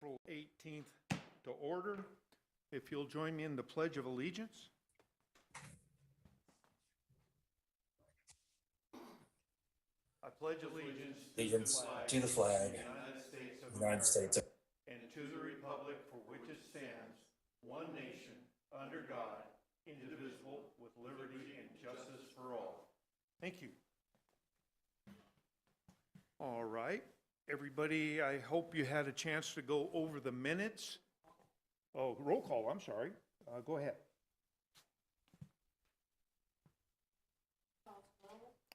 April 18th to order. If you'll join me in the Pledge of Allegiance. I pledge allegiance To the flag of of the United States and to the republic for which it stands, one nation, under God, indivisible, with liberty and justice for all. Thank you. All right. Everybody, I hope you had a chance to go over the minutes. Oh, roll call, I'm sorry. Go ahead.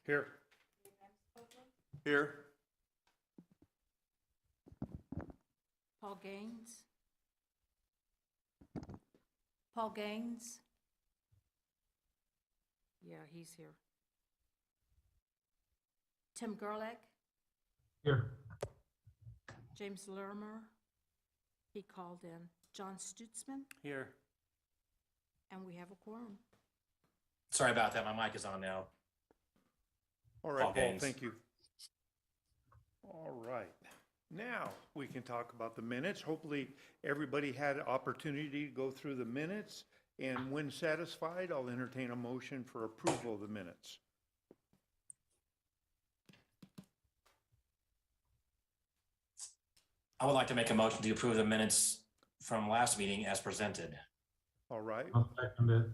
Here. Here. Paul Gaines? Paul Gaines? Yeah, he's here. Tim Gerlach? Here. James Lermer? He called in. John Stutzman? here. And we have a quorum. Sorry about that. My mic is on now. All right, Paul Paul, Gaines. thank you. All right. Now, we can talk about the minutes. Hopefully, everybody had an opportunity to go through the minutes, and when satisfied, I'll entertain a motion for approval of the minutes. I would like to make a motion to approve the minutes from last meeting as presented. All right, I'll second it.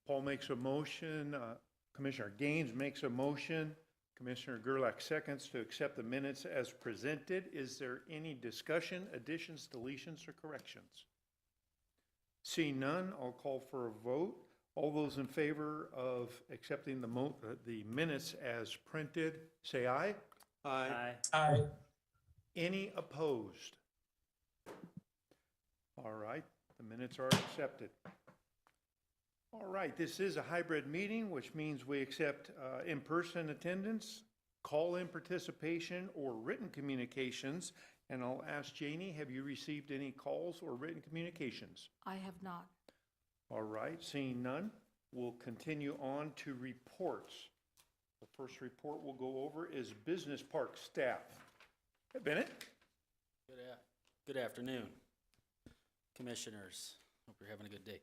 Paul makes a motion, Commissioner Gaines makes a motion, Commissioner Gerlach seconds to accept the minutes as presented. Is there any discussion, additions, deletions, or corrections? Seeing none, I'll call for a vote. All those in favor of accepting the minutes as printed, say aye. Aye. Any opposed? All right, the minutes are accepted. All right, this is a hybrid meeting, which means we accept in-person attendance, call-in participation, or written communications. And I'll ask Janie, have you received any calls or written communications? I have not. All right, seeing none, we'll continue on to reports. The first report we'll go over is Business Park staff. Hey, Bennett. Good afternoon, commissioners. Hope you're having a good day.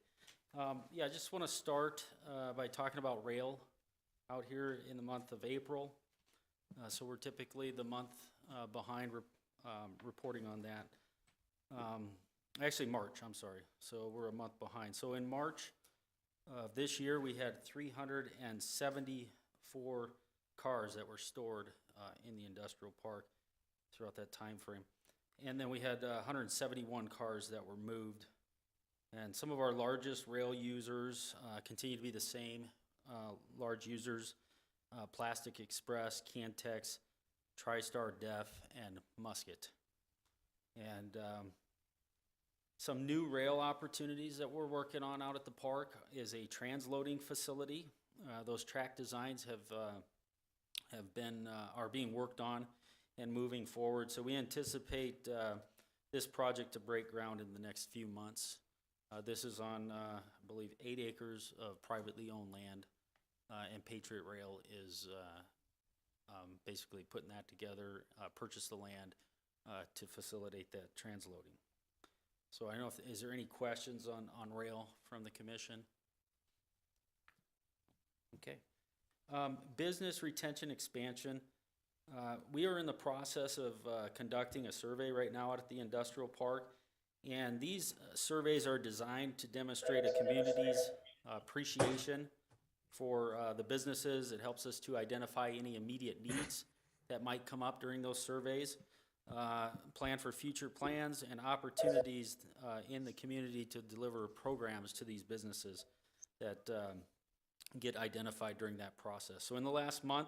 Yeah, I just want to start by talking about rail out here in the month of April. So we're typically the month behind reporting on that. Actually, March, I'm sorry. So we're a month behind. So in March of this year, we had 374 cars that were stored in the industrial park throughout that time frame. And then we had 171 cars that were moved. And some of our largest rail users continue to be the same large users, Plastic Express, Cantex, TriStar Def, and Musket. And some new rail opportunities that we're working on out at the park is a transloading facility. Those track designs are being worked on and moving forward. So we anticipate this project to break ground in the next few months. This is on, I believe, 8 acres of privately owned land, and Patriot Rail is basically putting that together, purchase the land to facilitate that transloading. So I don't know is there any questions on rail from the commission? Okay. Business retention expansion. We are in the process of conducting a survey right now out at the industrial park, and these surveys are designed to demonstrate a community's appreciation for the businesses. It helps us to identify any immediate needs that might come up during those surveys, plan for future plans and opportunities in the community to deliver programs to these businesses that get identified during that process. So in the last month,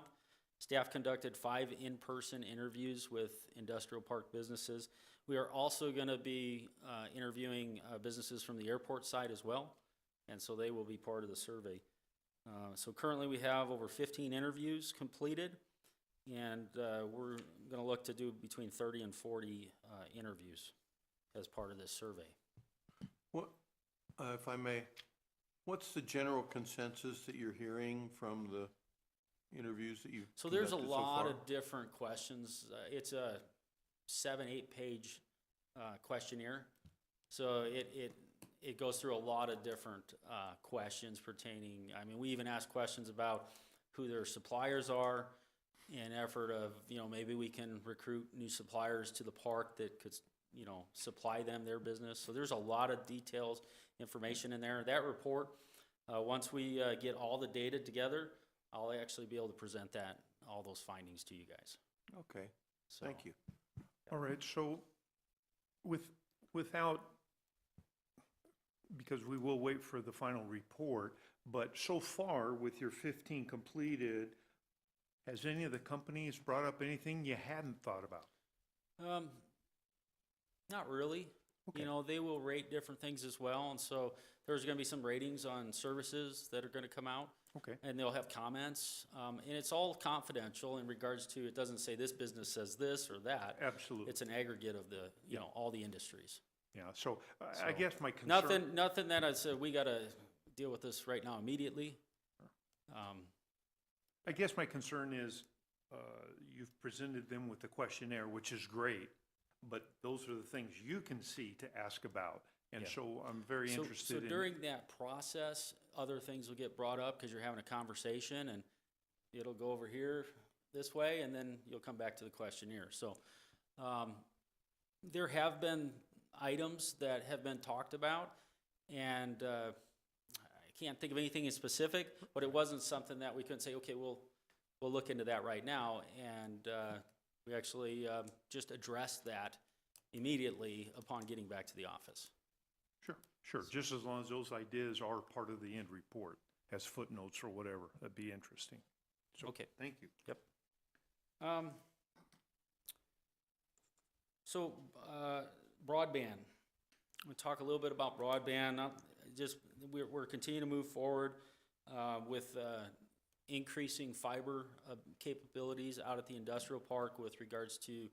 staff conducted 5 in-person interviews with industrial park businesses. We are also going to be interviewing businesses from the airport side as well, and so they will be part of the survey. So currently we have over 15 interviews completed, and we're going to look to do between 30 and 40 interviews as part of this survey. What, if I may, what's the general consensus that you're hearing from the interviews that you've So there's a conducted so lot far? of different questions. It's a 7-8 page questionnaire. So it goes through a lot of different questions pertaining, I mean, we even ask questions about who their suppliers are in effort of, maybe we can recruit new suppliers to the park that could, supply them their business. So there's a lot of details, information in there. That report, once we get all the data together, I'll actually be able to present all those findings to you guys. Okay, So, thank you. All right, so without, because we will wait for the final report, but so far with your 15 completed, has any of the companies brought up anything you hadn't thought about? Not really. Okay. They will rate different things as well, and so there's gonna be some ratings on services that are gonna come out. Okay. And they'll have comments, and it's all confidential in regards to, it doesn't say this business says this or that. Absolutely. It's an aggregate of the, all the industries. Yeah, so I So, guess my concern. Nothing that I said, we gotta deal with this right now immediately. I guess my concern is, you've presented them with the questionnaire, which is great, but those are the things you can see to ask about. And Yeah. so I'm very So interested in. during that process, other things will get brought up because you're having a conversation and it'll go over here this way and then you'll come back to the questionnaire. So, there have been items that have been talked about and, I can't think of anything in specific, but it wasn't something that we couldn't say, okay, we'll look into that right now. And, we actually, just addressed that immediately upon getting back to the office. Sure, just as long as those ideas are part of the end report, as footnotes or whatever, that'd be interesting. So, Okay. thank you. Yep. So, broadband. We'll talk a little bit about broadband. We're continuing to move forward with increasing fiber capabilities out at the industrial park with regards to,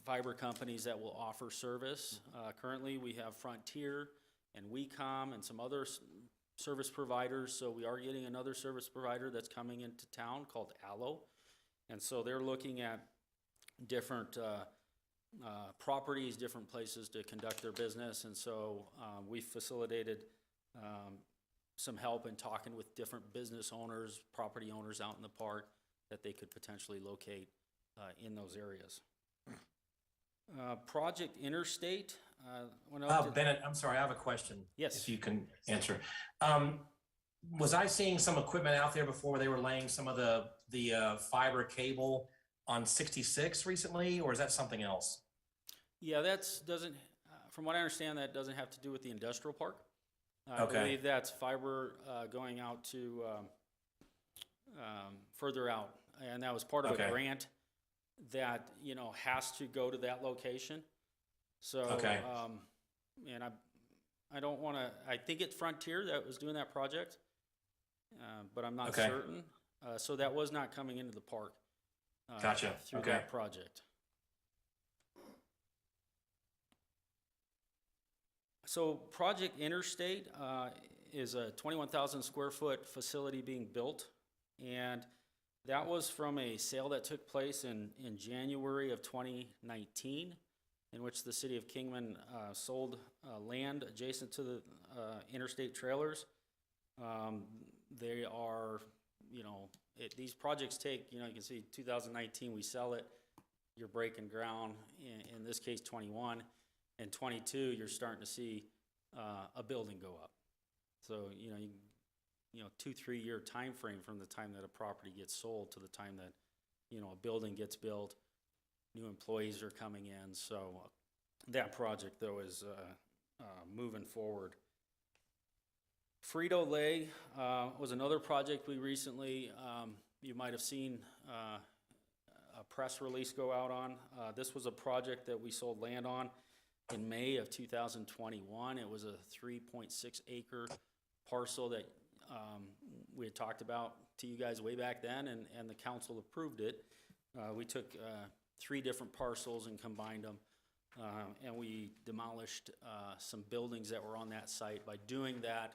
fiber companies that will offer service. Currently, we have Frontier and WeCom and some other service providers. So we are getting another service provider that's coming into town called Allo. And so they're looking at different properties, different places to conduct their business. And so we facilitated some help in talking with different business owners, property owners out in the park that they could potentially locate in those areas. Project Interstate. Bennett, I'm sorry, I have a question. Yes. If you can answer. Was I seeing some equipment out there before they were laying some of the fiber cable on 66 recently, or is that something else? Yeah, doesn't, from what I understand, that doesn't have to do with the industrial park. I Okay. believe that's fiber going out to further out, and that was part of a Okay. grant that has to go to that location. So, Okay. And I don't want to. I think it's Frontier that was doing that project, but I'm not Okay. certain. So that was not coming into the park. Gotcha. Through Okay. that project. So Project Interstate is a 21,000 square foot facility being built. And that was from a sale that took place in January of 2019, in which the city of Kingman sold land adjacent to the interstate trailers. They are, these projects take, you can see 2019, we sell it, you're breaking ground, in this case 21, and 22, you're starting to see a building go up. So, 2-3 year time frame from the time that a property gets sold to the time that, a building gets built, new employees are coming in. So that project, though, is moving forward. Frito-Lay was another project we recently, you might have seen a press release go out on. This was a project that we sold land on in May of 2021. It was a 3.6 acre parcel that we had talked about to you guys way back then, and the council approved it. We took 3 different parcels and combined them, and we demolished some buildings that were on that site. By doing that,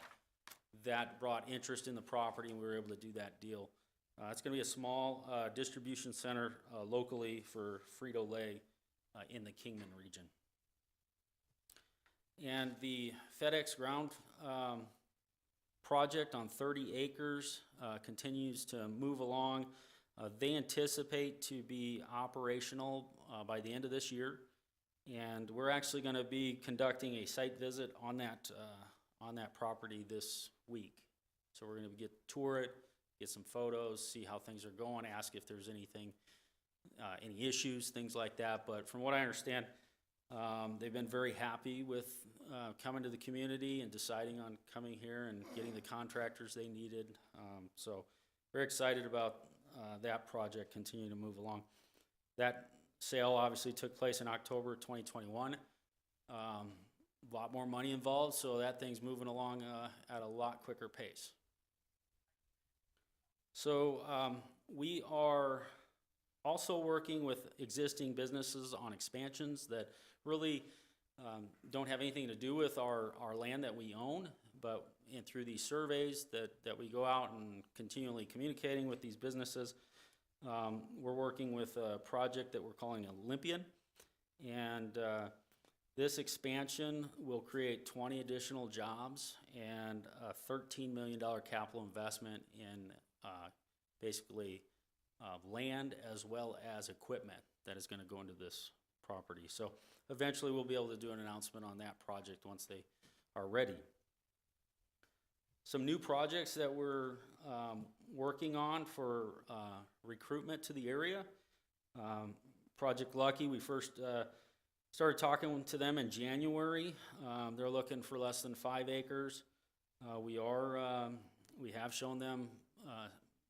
that brought interest in the property, and we were able to do that deal. It's going to be a small distribution center locally for Frito-Lay, in the Kingman region. And the FedEx ground project on 30 acres continues to move along. They anticipate to be operational by the end of this year. And we're actually going to be conducting a site visit on that property this week. So we're going to tour it, get some photos, see how things are going, ask if there's anything, any issues, things like that. But from what I understand, they've been very happy with coming to the community and deciding on coming here and getting the contractors they needed. So very excited about that project continuing to move along. That sale obviously took place in October 2021. A lot more money involved, so that thing's moving along at a lot quicker pace. So we are also working with existing businesses on expansions that really don't have anything to do with our land that we own, but through these surveys that we go out and continually communicating with these businesses, we're working with a project that we're calling Olympian. And this expansion will create 20 additional jobs and a $13 million capital investment in basically land as well as equipment that is going to go into this property. So eventually we'll be able to do an announcement on that project once they are ready. Some new projects that we're working on for recruitment to the area. Project Lucky, we first started talking to them in January. They're looking for less than 5 acres. We have shown them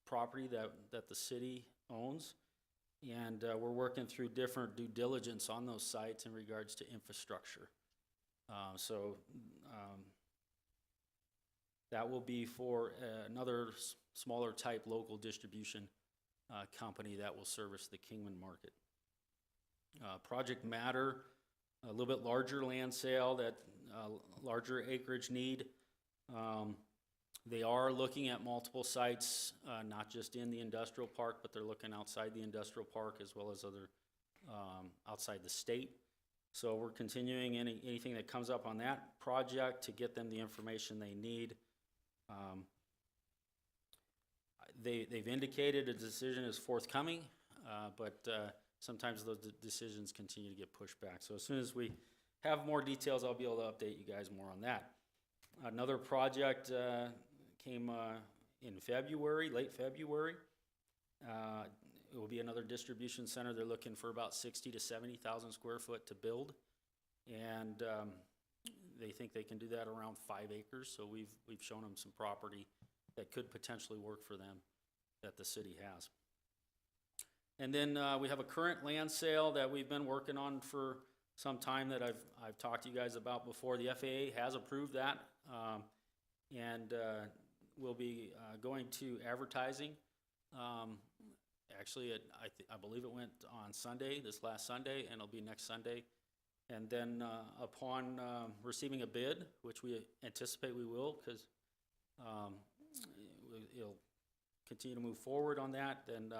property that the city owns, and we're working through different due diligence on those sites in regards to infrastructure. That will be for another smaller type local distribution company that will service the Kingman market. Project Matter, a little bit larger land sale, that larger acreage need. They are looking at multiple sites, not just in the industrial park, but they're looking outside the industrial park as well as other outside the state. So we're continuing anything that comes up on that project to get them the information they need. They've indicated a decision is forthcoming, but sometimes those decisions continue to get pushed back. So as soon as we have more details, I'll be able to update you guys more on that. Another project came in February, late February. It will be another distribution center. They're looking for about 60 to 70,000 square foot to build, and they think they can do that around 5 acres. So we've shown them some property that could potentially work for them that the city has. And then we have a current land sale that we've been working on for some time that I've talked to you guys about before. The FAA has approved that, and we'll be going to advertising. Actually, I believe it went on Sunday, this last Sunday, and it'll be next Sunday. And then upon receiving a bid, which we anticipate we will, because it'll continue to move forward on that, then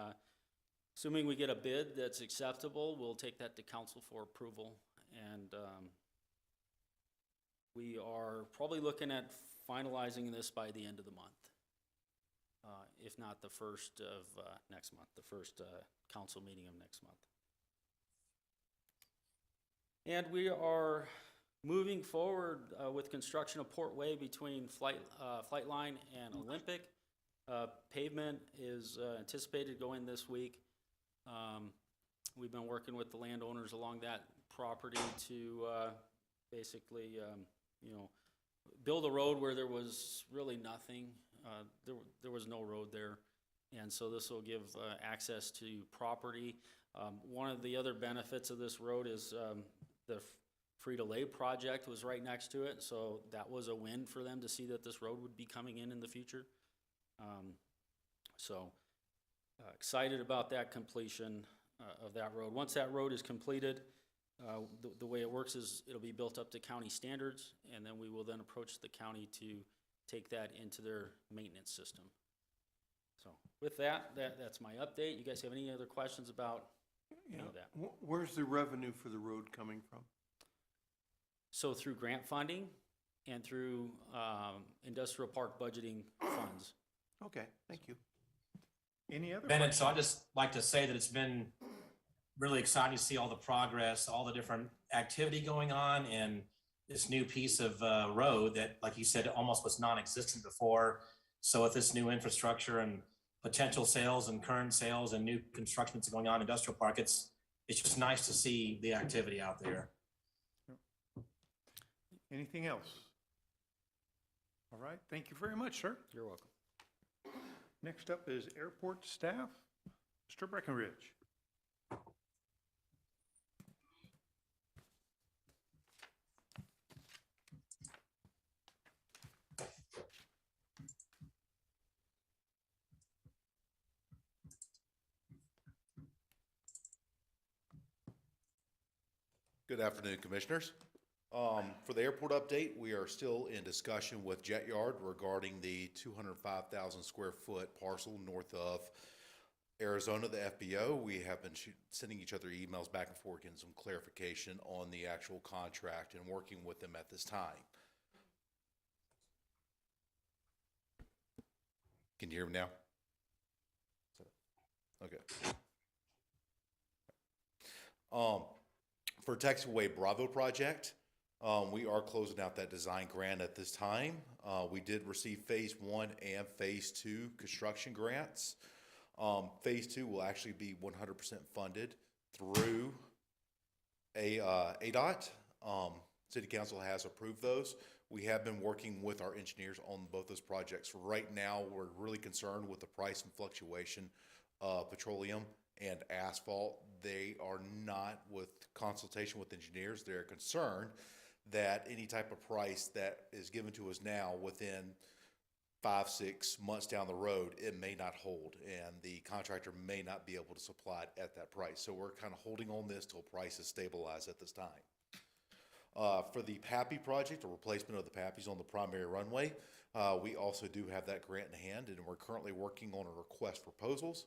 assuming we get a bid that's acceptable, we'll take that to council for approval. And we are probably looking at finalizing this by the end of the month, if not the first of next month, the first council meeting of next month. And we are moving forward with construction of Port Way between Flight Line and Olympic. Pavement is anticipated going this week. We've been working with the landowners along that property to basically, build a road where there was really nothing. There was no road there, and so this will give access to property. One of the other benefits of this road is the Frito-Lay project was right next to it, so that was a win for them to see that this road would be coming in the future. Excited about that completion of that road. Once that road is completed, the way it works is it'll be built up to county standards, and then we will then approach the county to take that into their maintenance system. So with that's my update. You guys have any other questions about Yeah. any of that. Where's the revenue for the road coming from? So through grant funding and through industrial park budgeting funds. Okay, thank you. Any other Bennett, questions? so I just like to say that it's been really exciting to see all the progress, all the different activity going on, and this new piece of road that, like you said, almost was non-existent before. So with this new infrastructure and potential sales and current sales and new construction that's going on in industrial park, it's just nice to see the activity out there. Anything else? All right, thank you very much, sir. You're welcome. Next up is airport staff, Mr. Breckenridge. Good afternoon, Commissioners. For the airport update, we are still in discussion with Jet Yard regarding the 205,000 square foot parcel north of Arizona, the FBO. We have been sending each other emails back and forth, getting some clarification on the actual contract and working with them at this time. Can you hear me now? Okay. For Taxiway Bravo project, we are closing out that design grant at this time. We did receive phase 1 and phase 2 construction grants. Phase 2 will actually be 100% funded through ADOT. City Council has approved those. We have been working with our engineers on both those projects. Right now, we're really concerned with the price and fluctuation of petroleum and asphalt. They are not, with consultation with engineers, they're concerned that any type of price that is given to us now within 5-6 months down the road, it may not hold, and the contractor may not be able to supply it at that price. So we're kind of holding on this till prices stabilize at this time. For the PAPI project, a replacement of the PAPIs on the primary runway, we also do have that grant in hand, and we're currently working on a request for proposals.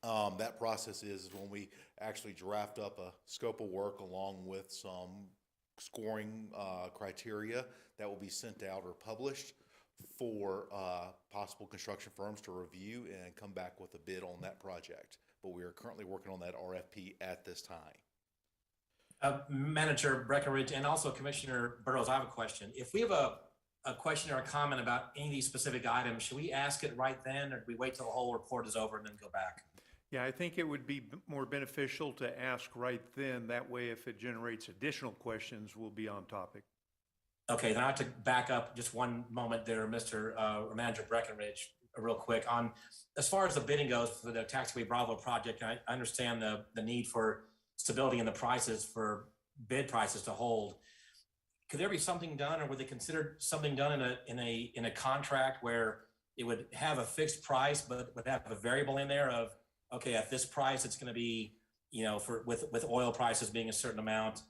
That process is when we actually draft up a scope of work along with some scoring criteria that will be sent out or published for possible construction firms to review and come back with a bid on that project. But we are currently working on that RFP at this time. Manager Breckenridge and also Commissioner Burrows, I have a question. If we have a question or a comment about any of these specific items, should we ask it right then, or do we wait till the whole report is over and then go back? Yeah, I think it would be more beneficial to ask right then. That way, if it generates additional questions, we'll be on topic. Okay, then I have to back up just one moment there, Mr. Manager Breckenridge, real quick. On as far as the bidding goes for the Taxiway Bravo project, I understand the need for stability in the prices for bid prices to hold. Could there be something done, or would they consider something done in a contract where it would have a fixed price but would have a variable in there of, okay, at this price it's going to be, for with oil prices being a certain amount,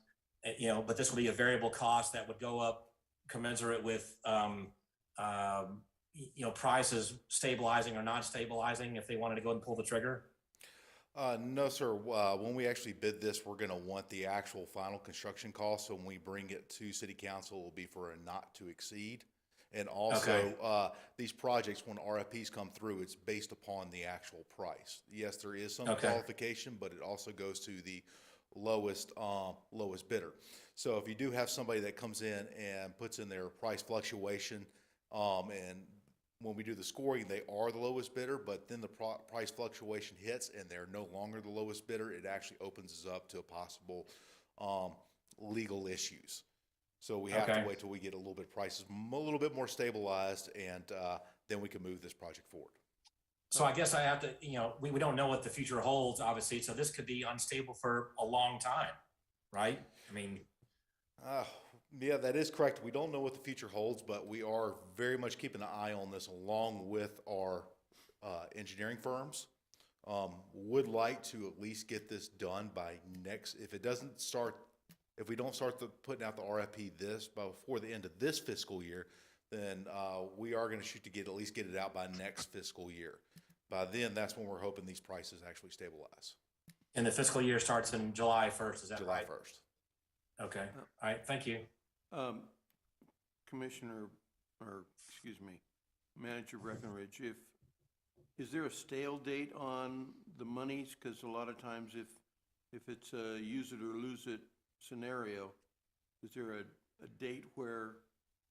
but this will be a variable cost that would go up commensurate with prices stabilizing or not stabilizing if they wanted to go and pull the trigger? No, sir. When we actually bid this, we're going to want the actual final construction cost. So when we bring it to City Council, it will be for a not to exceed. And also, these projects, when RFPs come through, it's based upon the actual price. Yes, there is some qualification, but it also goes to the lowest bidder. So if you do have somebody that comes in and puts in their price fluctuation, and when we do the scoring, they are the lowest bidder, but then the price fluctuation hits and they're no longer the lowest bidder, it actually opens us up to possible legal issues. So we have to wait till we get a little bit prices a little bit more stabilized, and then we can move this project forward. So I guess I have to, we don't know what the future holds, obviously. So this could be unstable for a long time, right? I mean, yeah, that is correct. We don't know what the future holds, but we are very much keeping an eye on this along with our engineering firms. Would like to at least get this done by if we don't start putting out the RFP before the end of this fiscal year, then we are going to shoot to at least get it out by next fiscal year. By then, that's when we're hoping these prices actually stabilize. And the fiscal year starts in July 1st, is that July right? 1st. Okay, all right, thank you. Commissioner, or excuse me, Manager Breckenridge, is there a stale date on the monies? Because a lot of times if it's a use it or lose it scenario, is there a date where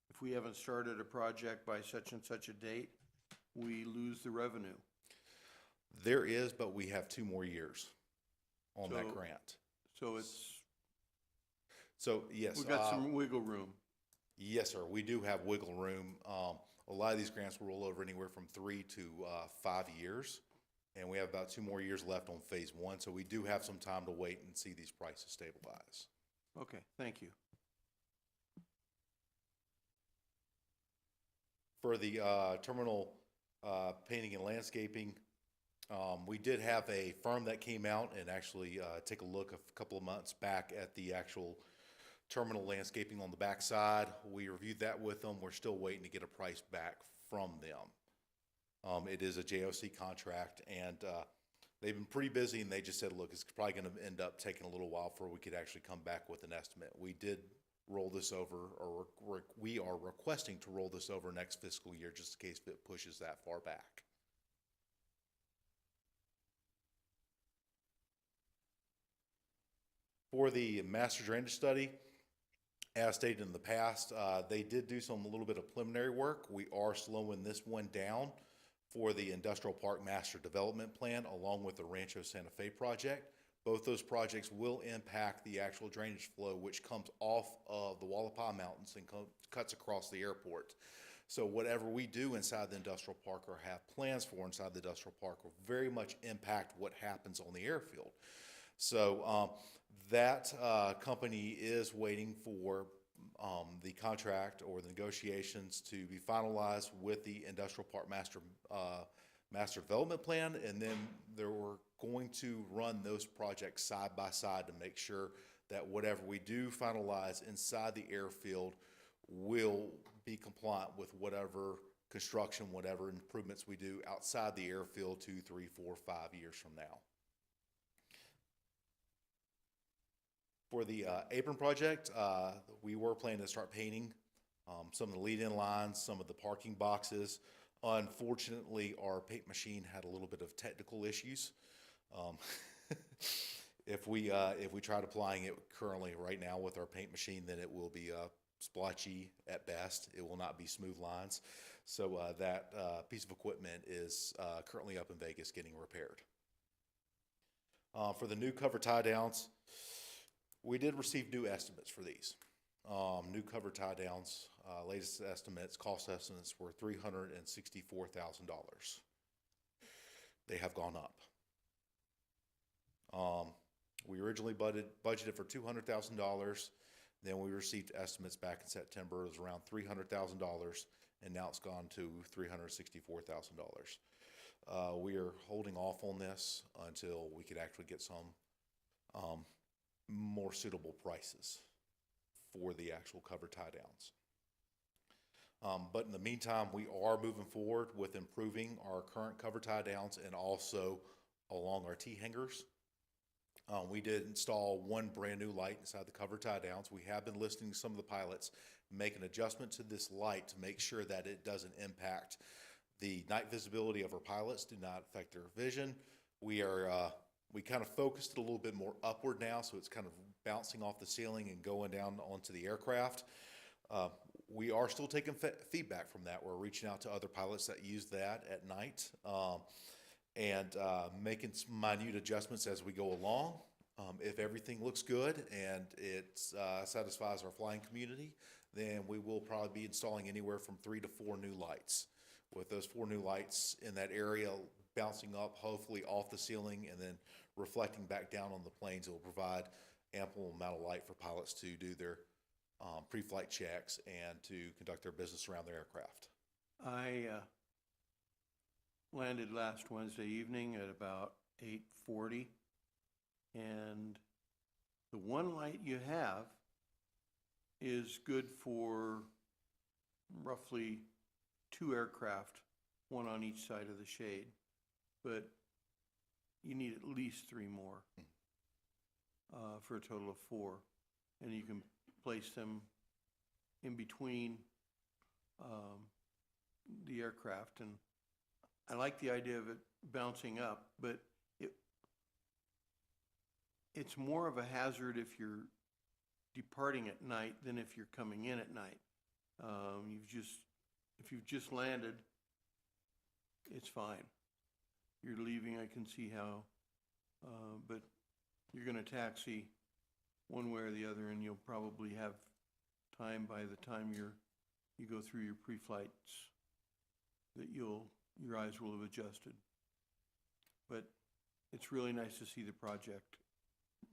if we haven't started a project by such and such a date, we lose the revenue? There is, but we have 2 more years on that So- grant. So it's, So, yes. we've got some wiggle room. Yes, sir. We do have wiggle room. A lot of these grants will roll over anywhere from 3 to 5 years. And we have about 2 more years left on phase 1. So we do have some time to wait and see these prices stabilize. Okay, thank you. For the terminal painting and landscaping, we did have a firm that came out and actually take a look a couple of months back at the actual terminal landscaping on the backside. We reviewed that with them. We're still waiting to get a price back from them. It is a JOC contract, and they've been pretty busy, and they just said, look, it's probably going to end up taking a little while before we could actually come back with an estimate. We did roll this over, or we are requesting to roll this over next fiscal year, just in case it pushes that far back. For the master drainage study, as stated in the past, they did do a little bit of preliminary work. We are slowing this one down for the Industrial Park Master Development Plan, along with the Rancho Santa Fe project. Both those projects will impact the actual drainage flow, which comes off of the Wallapai Mountains and cuts across the airport. So whatever we do inside the industrial park or have plans for inside the industrial park will very much impact what happens on the airfield. So that company is waiting for the contract or the negotiations to be finalized with the industrial park master development plan, and then they were going to run those projects side by side to make sure that whatever we do finalize inside the airfield will be compliant with whatever construction, whatever improvements we do outside the airfield 2, 3, 4, 5 years from now. For the apron project, we were planning to start painting some of the lead-in lines, some of the parking boxes. Unfortunately, our paint machine had a little bit of technical issues. If we tried applying it currently right now with our paint machine, then it will be splotchy at best. It will not be smooth lines. So that piece of equipment is currently up in Vegas getting repaired. For the new cover tie downs, we did receive new estimates for these. New cover tie downs, latest estimates, cost estimates were $364,000. They have gone up. We originally budgeted for $200,000. Then we received estimates back in September. It was around $300,000, and now it's gone to $364,000. We are holding off on this until we could actually get some more suitable prices for the actual cover tie downs. But in the meantime, we are moving forward with improving our current cover tie downs and also along our T-hangers. We did install one brand new light inside the cover tie downs. We have been listening to some of the pilots make an adjustment to this light to make sure that it doesn't impact the night visibility of our pilots, do not affect their vision. We kind of focused it a little bit more upward now, so it's kind of bouncing off the ceiling and going down onto the aircraft. We are still taking feedback from that. We're reaching out to other pilots that use that at night and making some minute adjustments as we go along. If everything looks good and it satisfies our flying community, then we will probably be installing anywhere from 3 to 4 new lights. With those 4 new lights in that area bouncing up, hopefully off the ceiling, and then reflecting back down on the planes, it will provide ample amount of light for pilots to do their pre-flight checks and to conduct their business around their aircraft. I landed last Wednesday evening at about 8:40, and the one light you have is good for roughly 2 aircraft, one on each side of the shade, but you need at least 3 more. for a total of 4. And you can place them in between the aircraft. And I like the idea of it bouncing up, but it's more of a hazard if you're departing at night than if you're coming in at night. If you've just landed, it's fine. You're leaving, I can see how, but you're gonna taxi one way or the other, and you'll probably have time by the time you go through your pre-flights that your eyes will have adjusted. But it's really nice to see the project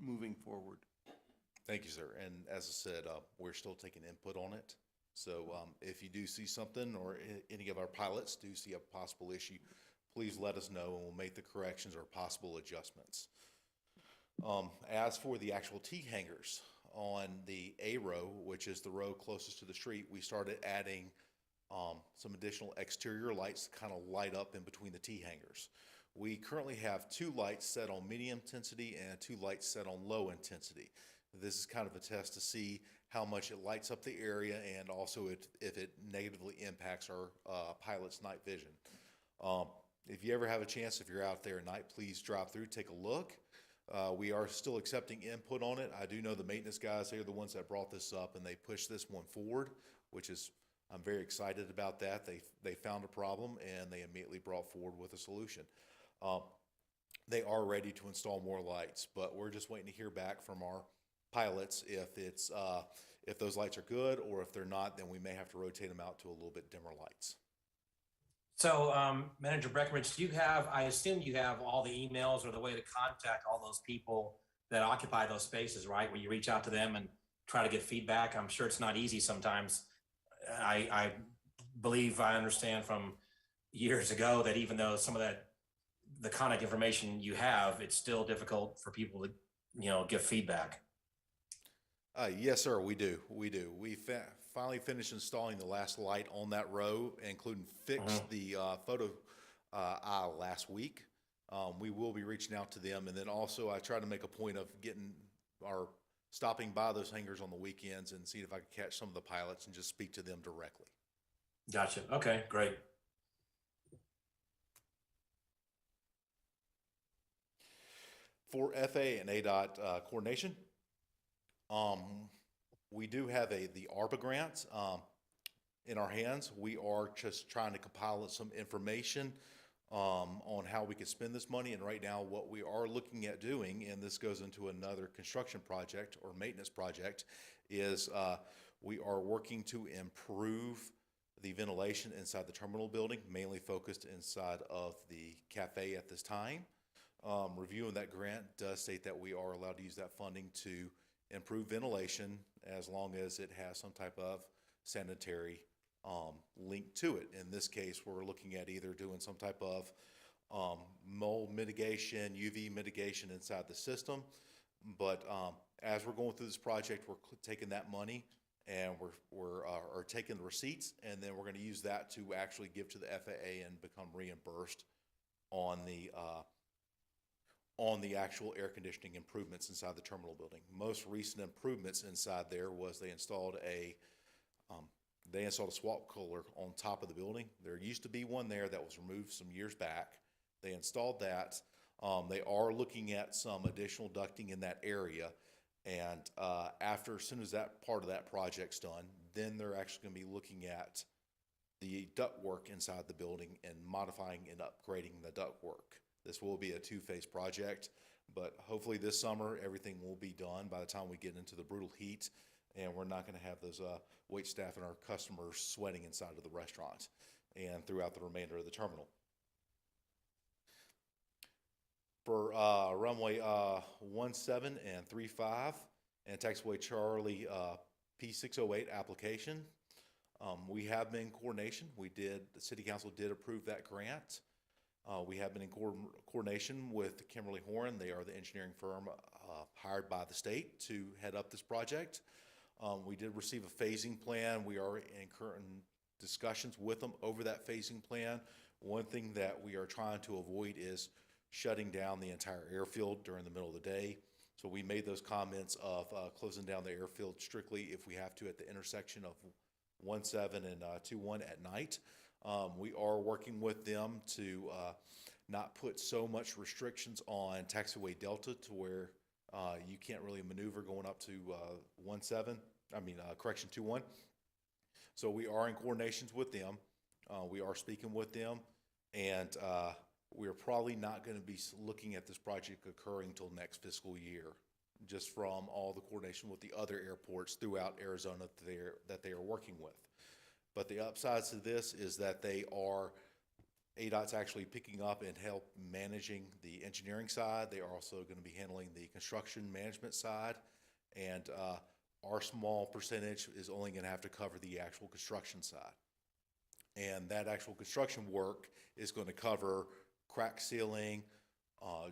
moving forward. Thank you, sir. And as I said, we're still taking input on it. So if you do see something, or any of our pilots do see a possible issue, please let us know, and we'll make the corrections or possible adjustments. As for the actual T hangers on the A row, which is the row closest to the street, we started adding some additional exterior lights to kind of light up in between the T hangers. We currently have 2 lights set on medium intensity and 2 lights set on low intensity. This is kind of a test to see how much it lights up the area, and also if it negatively impacts our pilot's night vision. If you ever have a chance, if you're out there at night, please drop through, take a look. We are still accepting input on it. I do know the maintenance guys, they're the ones that brought this up, and they pushed this one forward, which is, I'm very excited about that. They found a problem, and they immediately brought forward with a solution. They are ready to install more lights, but we're just waiting to hear back from our pilots if those lights are good, or if they're not, then we may have to rotate them out to a little bit dimmer lights. So, Manager Breckenridge, I assume you have all the emails or the way to contact all those people that occupy those spaces, right? Where you reach out to them and try to get feedback. I'm sure it's not easy sometimes. I believe I understand from years ago that even though some of the contact information you have, it's still difficult for people to, give feedback. Yes, sir, we do. We finally finished installing the last light on that row, including fixed the photo aisle last week. We will be reaching out to them, and then also I try to make a point of stopping by those hangars on the weekends and seeing if I can catch some of the pilots and just speak to them directly. Gotcha. Okay, great. For FAA and ADOT coordination, we do have the ARPA grant in our hands. We are just trying to compile some information on how we can spend this money. And right now, what we are looking at doing, and this goes into another construction project or maintenance project, is we are working to improve the ventilation inside the terminal building, mainly focused inside of the cafe at this time. Reviewing that grant does state that we are allowed to use that funding to improve ventilation as long as it has some type of sanitary link to it. In this case, we're looking at either doing some type of mold mitigation, UV mitigation inside the system. But as we're going through this project, we're taking that money and we're taking the receipts, and then we're going to use that to actually give to the FAA and become reimbursed on the actual air conditioning improvements inside the terminal building. Most recent improvements inside there was they installed a swap cooler on top of the building. There used to be one there that was removed some years back. They installed that. They are looking at some additional ducting in that area, and as soon as that part of that project's done, then they're actually going to be looking at the ductwork inside the building and modifying and upgrading the ductwork. This will be a 2-phase project, but hopefully this summer everything will be done by the time we get into the brutal heat, and we're not going to have those wait staff and our customers sweating inside of the restaurant and throughout the remainder of the terminal. For runway 17 and 35 and taxiway Charlie P608 application, we have been in coordination. The City Council did approve that grant. We have been in coordination with Kimberly Horan. They are the engineering firm hired by the state to head up this project. We did receive a phasing plan. We are in current discussions with them over that phasing plan. One thing that we are trying to avoid is shutting down the entire airfield during the middle of the day. So we made those comments of closing down the airfield strictly if we have to at the intersection of 17 and 21 at night. We are working with them to not put so much restrictions on taxiway Delta to where you can't really maneuver going up to 21. So we are in coordinations with them. We are speaking with them, and we're probably not going to be looking at this project occurring until next fiscal year, just from all the coordination with the other airports throughout Arizona that they are working with. But the upsides to this is that ADOT's actually picking up and help managing the engineering side. They are also going to be handling the construction management side, and our small percentage is only going to have to cover the actual construction side. And that actual construction work is going to cover crack sealing,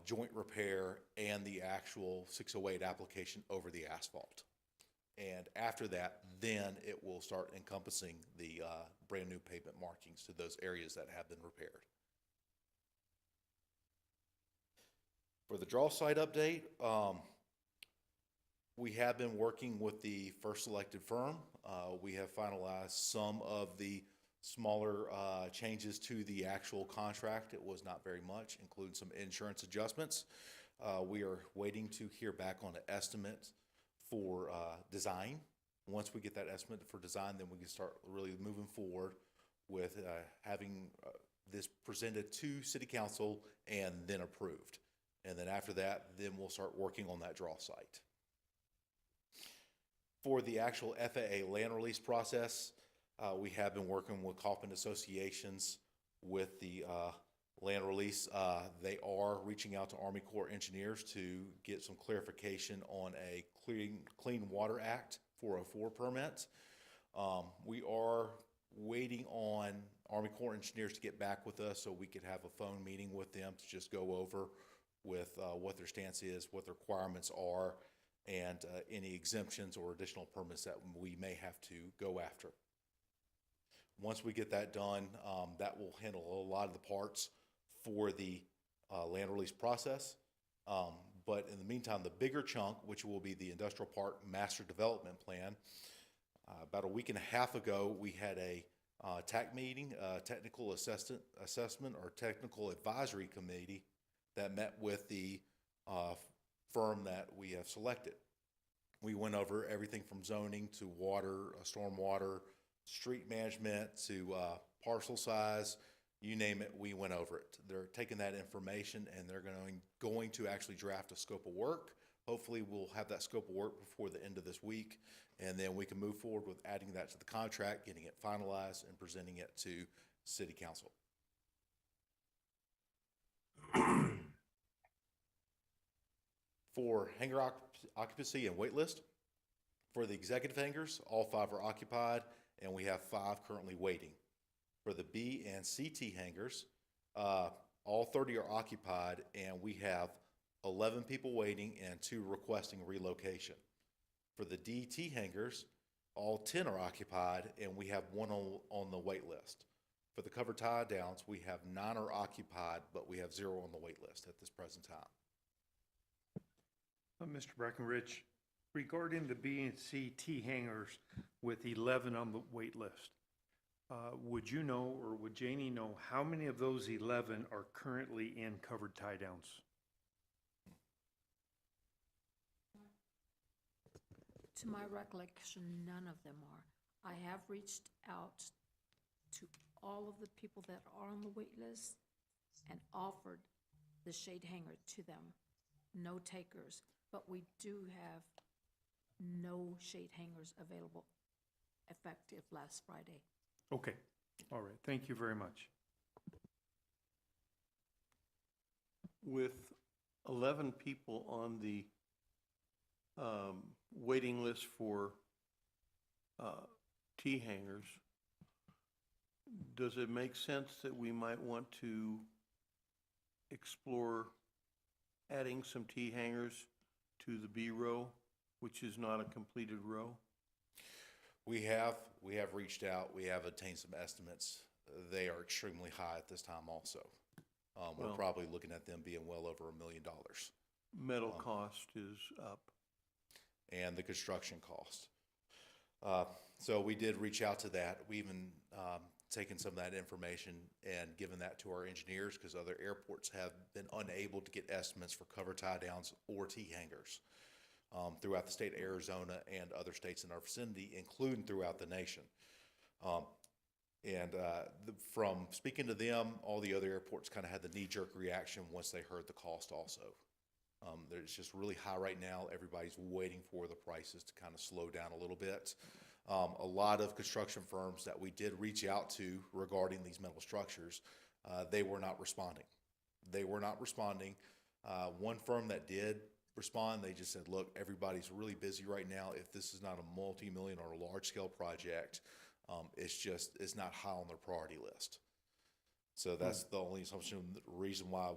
joint repair, and the actual 608 application over the asphalt. And after that, then it will start encompassing the brand new pavement markings to those areas that have been repaired. For the draw site update, we have been working with the first selected firm. We have finalized some of the smaller changes to the actual contract. It was not very much, including some insurance adjustments. We are waiting to hear back on an estimate for design. Once we get that estimate for design, then we can start really moving forward with having this presented to City Council and then approved. And then after that, then we'll start working on that draw site. For the actual FAA land release process, we have been working with Kaufman Associations with the land release. They are reaching out to Army Corps engineers to get some clarification on a Clean Water Act 404 permit. We are waiting on Army Corps engineers to get back with us so we could have a phone meeting with them to just go over with what their stance is, what the requirements are, and any exemptions or additional permits that we may have to go after. Once we get that done, that will handle a lot of the parts for the land release process. But in the meantime, the bigger chunk, which will be the industrial park master development plan, about a week and a half ago, we had a TAC meeting, technical assessment or technical advisory committee that met with the firm that we have selected. We went over everything from zoning to water, stormwater, street management to parcel size, you name it, we went over it. They're taking that information and they're going to actually draft a scope of work. Hopefully we'll have that scope of work before the end of this week, and then we can move forward with adding that to the contract, getting it finalized, and presenting it to City Council. For hangar occupancy and wait list, for the executive hangars, all 5 are occupied, and we have 5 currently waiting. For the B and CT hangars, all 30 are occupied, and we have 11 people waiting and 2 requesting relocation. For the DT hangars, all 10 are occupied, and we have 1 on the wait list. For the cover tie downs, we have 9 are occupied, but we have 0 on the wait list at this present time. Mr. Breckenridge, regarding the B and C T hangars with 11 on the wait list, would you know, or would Janie know, how many of those 11 are currently in covered tie downs? To my recollection, none of them are. I have reached out to all of the people that are on the wait list and offered the shade hanger to them. No takers, but we do have no shade hangers available effective last Friday. Okay, all right, thank you very much. With 11 people on the waiting list for T hangers, does it make sense that we might want to explore adding some T hangers to the B row, which is not a completed row? We have reached out. We have obtained some estimates. They are extremely high at this time also. We're Well, probably looking at them being well over $1 million. metal cost is up. and the construction cost. So we did reach out to that. We even taken some of that information and given that to our engineers because other airports have been unable to get estimates for cover tie downs or T-hangers throughout the state of Arizona and other states in our vicinity, including throughout the nation. From speaking to them, all the other airports kind of had the knee-jerk reaction once they heard the cost also. It's just really high right now. Everybody's waiting for the prices to kind of slow down a little bit. A lot of construction firms that we did reach out to regarding these metal structures, they were not responding. One firm that did respond, they just said, look, everybody's really busy right now. If this is not a multi-million or a large-scale project, it's not high on their priority list. So that's the only assumption, reason why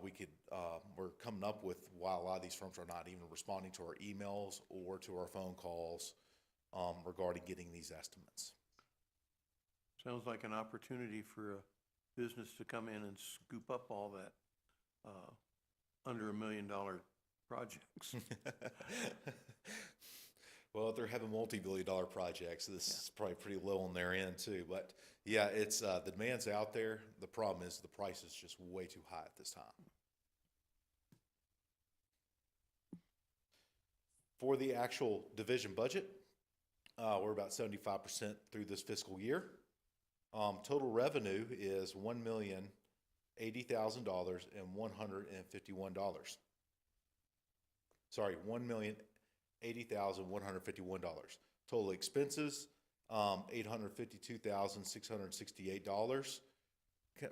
we're coming up with why a lot of these firms are not even responding to our emails or to our phone calls regarding getting these estimates. Sounds like an opportunity for a business to come in and scoop up all that under $1 million projects. Well, if they're having multi-billion-dollar projects, this is probably pretty low on their end too. But yeah, it's the demand's out there. The problem is the price is just way too high at this time. For the actual division budget, we're about 75% through this fiscal year. Total revenue is $1,080,000 and $151. Sorry, $1,080,151. Total expenses, $852,668.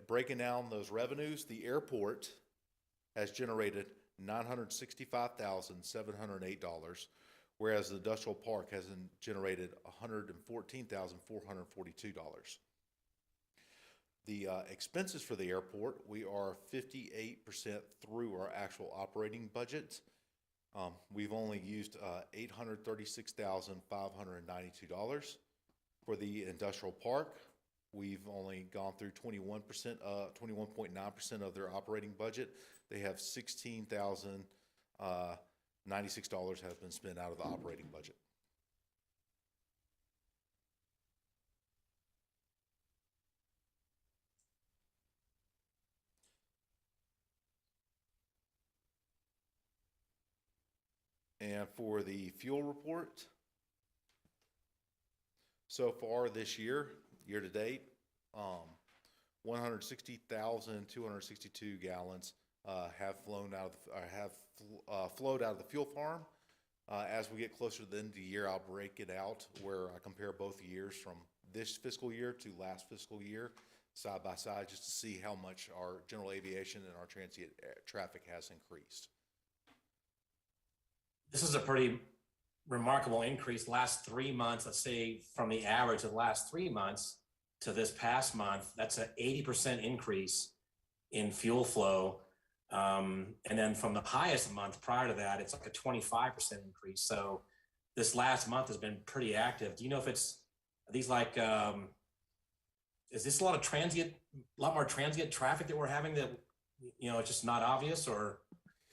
Breaking down those revenues, the airport has generated $965,708, whereas the industrial park has generated $114,442. The expenses for the airport, we are 58% through our actual operating budget. We've only used $836,592. For the industrial park, we've only gone through 21.9% of their operating budget. They have $16,096 has been spent out of the operating budget. And for the fuel report, so far this year to date, 160,262 gallons have flowed out of the fuel farm. As we get closer to the end of the year, I'll break it out where I compare both years from this fiscal year to last fiscal year, side by side, just to see how much our general aviation and our transient traffic has increased. This is a pretty remarkable increase. Last 3 months, let's say from the average of the last 3 months to this past month, that's an 80% increase in fuel flow. And then from the highest month prior to that, it's like a 25% increase. So this last month has been pretty active. Do you know if is this a lot of more transient traffic that we're having that, it's just not obvious, or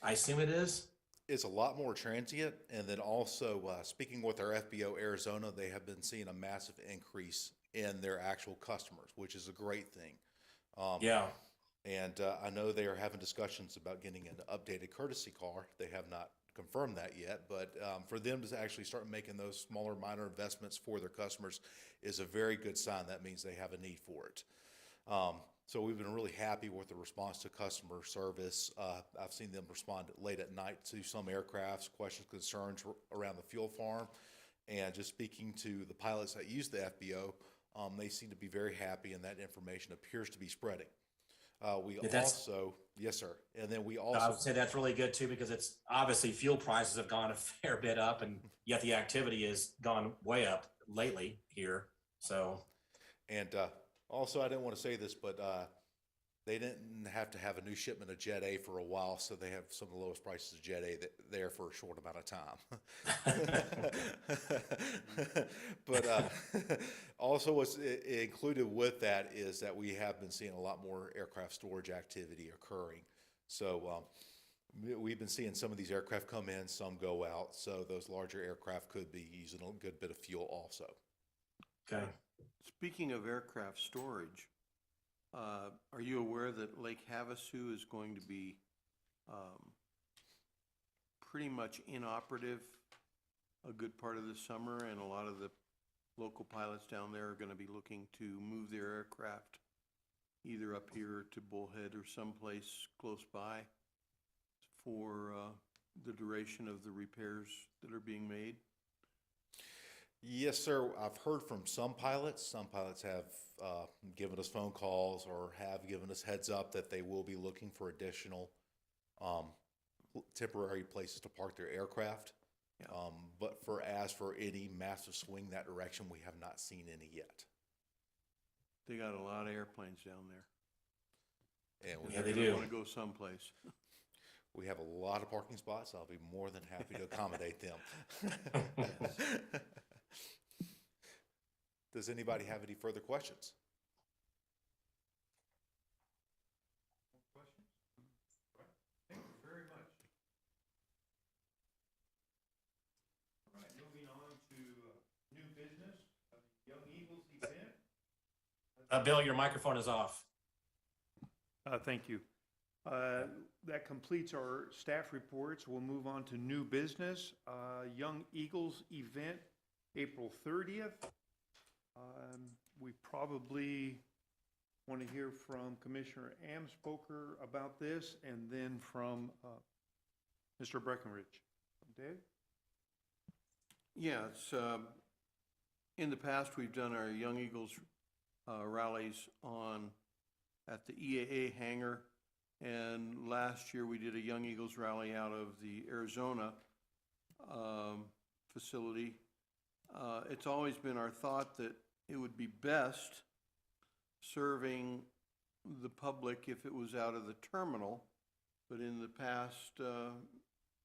I assume it is? It's a lot more transient, and then also speaking with our FBO Arizona, they have been seeing a massive increase in their actual customers, which is a great thing. And I know they are having discussions about getting an updated courtesy car. They have not confirmed that yet, but for them to actually start making those smaller, minor investments for their customers is a very good sign. That means they have a need for it. So we've been really happy with the response to customer service. I've seen them respond late at night to some aircrafts, questions, concerns around the fuel farm. And just speaking to the pilots that use the FBO, they seem to be very happy, and that information appears to be spreading. Yes, sir. And then we also— I would say that's really good too, because it's obviously fuel prices have gone a fair bit up, and yet the activity has gone way up lately here. So, and also, I didn't want to say this, but they didn't have to have a new shipment of Jet A for a while, so they have some of the lowest prices of Jet A there for a short amount of time. But also what's included with that is that we have been seeing a lot more aircraft storage activity occurring. So We've been seeing some of these aircraft come in, some go out, so those larger aircraft could be using a good bit of fuel also. Okay. Speaking of aircraft storage, are you aware that Lake Havasu is going to be pretty much inoperative a good part of the summer, and a lot of the local pilots down there are going to be looking to move their aircraft either up here to Bullhead or someplace close by for the duration of the repairs that are being made? Yes, sir. I've heard from some pilots. Some pilots have given us phone calls or have given us heads up that they will be looking for additional temporary places to park their aircraft. Yeah. But as for any massive swing that direction, we have not seen any yet. They got a lot of airplanes down there. And Yeah, they They do. want to go someplace. we have a lot of parking spots. I'll be more than happy to accommodate them. Does anybody have any further questions? Thank you very much. All right, moving on to new business, Young Eagles event. Bill, your microphone is off. Thank you. That completes our staff reports. We'll move on to new business. Young Eagles event, April 30th. We probably want to hear from Commissioner Amspoker about this, and then from Mr. Breckenridge. Dave? Yeah, it's, in the past, we've done our Young Eagles rallies at the EAA hangar, and last year we did a Young Eagles rally out of the Arizona facility. It's always been our thought that it would be best serving the public if it was out of the terminal, but in the past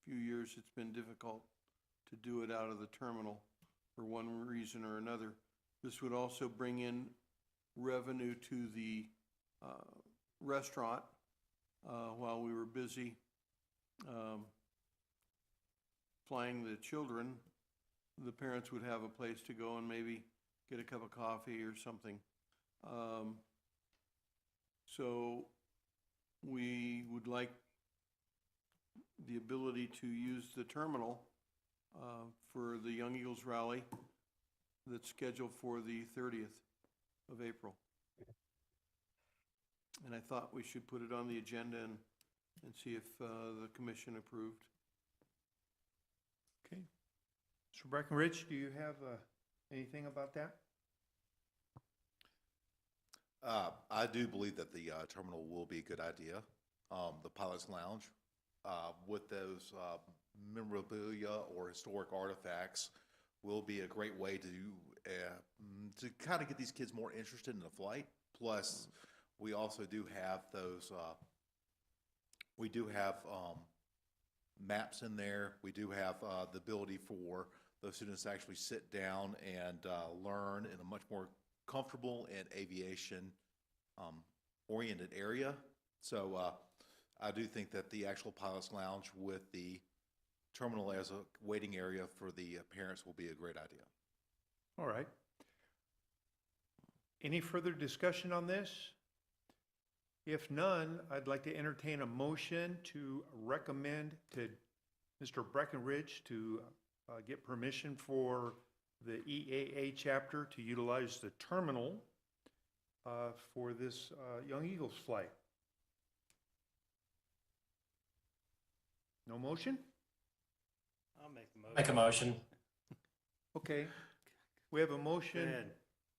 few years, it's been difficult to do it out of the terminal for one reason or another. This would also bring in revenue to the restaurant while we were busy flying the children. The parents would have a place to go and maybe get a cup of coffee or something. So we would like the ability to use the terminal for the Young Eagles rally that's scheduled for the 30th of April. And I thought we should put it on the agenda and see if the commission approved. Okay. Mr. Breckenridge, do you have anything about that? I do believe that the terminal will be a good idea. The Pilot's Lounge, with those memorabilia or historic artifacts, will be a great way to kind of get these kids more interested in the flight. Plus, we also do have those. We do have maps in there. We do have the ability for those students to actually sit down and learn in a much more comfortable and aviation oriented area. So I do think that the actual Pilot's Lounge with the terminal as a waiting area for the parents will be a great idea. All right. Any further discussion on this? If none, I'd like to entertain a motion to recommend to Mr. Breckenridge to get permission for the EAA chapter to utilize the terminal for this Young Eagles flight. No motion? I'll make the motion. Make a motion. Okay. We have a motion. Good.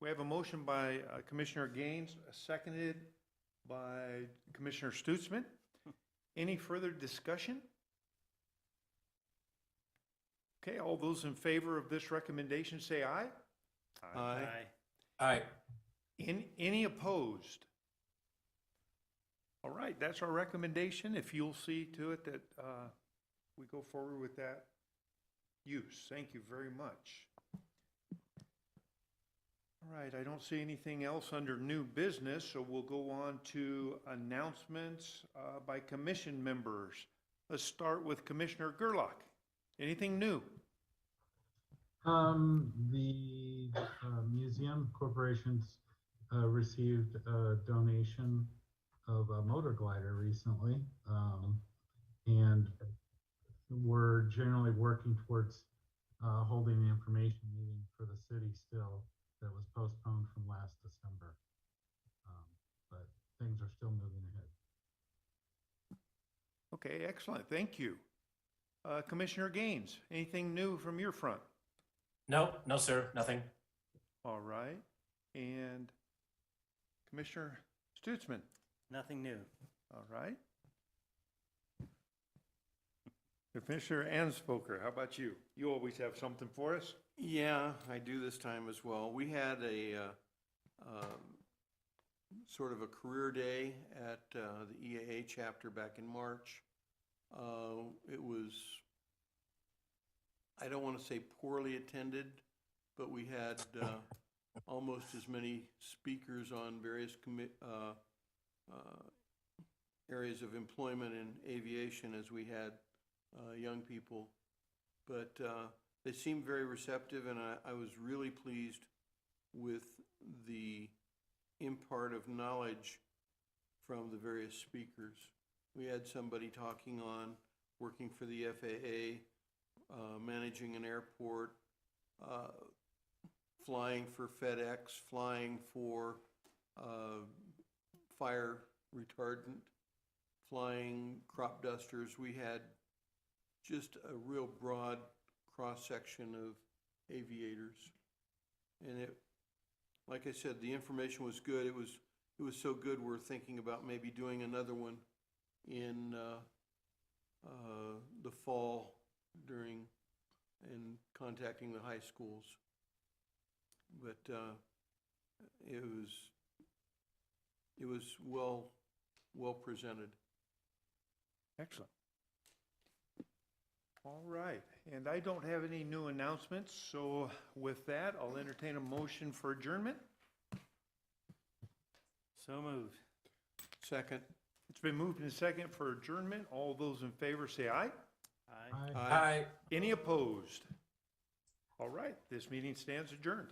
We have a motion by Commissioner Gaines, seconded by Commissioner Stutzman. Any further discussion? Okay, all those in favor of this recommendation say aye. Aye. All right. Any opposed? All right, that's our recommendation. If you'll see to it that we go forward with that use. Thank you very much. All right, I don't see anything else under new business, so we'll go on to announcements by commission members. Let's start with Commissioner Gerlach. Anything new? The museum corporations received a donation of a motor glider recently. And we're generally working towards holding the information meeting for the city still that was postponed from last December. But things are still moving ahead. Okay, excellent. Thank you. Commissioner Gaines, anything new from your front? No, no, sir, nothing. All right. And Commissioner Stutzman? Nothing new. All right. Commissioner Anspoker, how about you? You always have something for us? Yeah, I do this time as well. We had a sort of a career day at the EAA chapter back in March. It was, I don't want to say poorly attended, but we had almost as many speakers on various areas of employment in aviation as we had young people. But they seemed very receptive, and I was really pleased with the impart of knowledge from the various speakers. We had somebody talking on working for the FAA, managing an airport, flying for FedEx, flying for fire retardant, flying crop dusters. We had just a real broad cross-section of aviators. And it, like I said, the information was good. It was so good, we're thinking about maybe doing another one in the fall and contacting the high schools. But it was well presented. Excellent. All right, and I don't have any new announcements, so with that, I'll entertain a motion for adjournment. So moved. Second. It's been moved and second for adjournment. All those in favor say aye. Aye. Aye. Hi. Any opposed? All right, this meeting stands adjourned.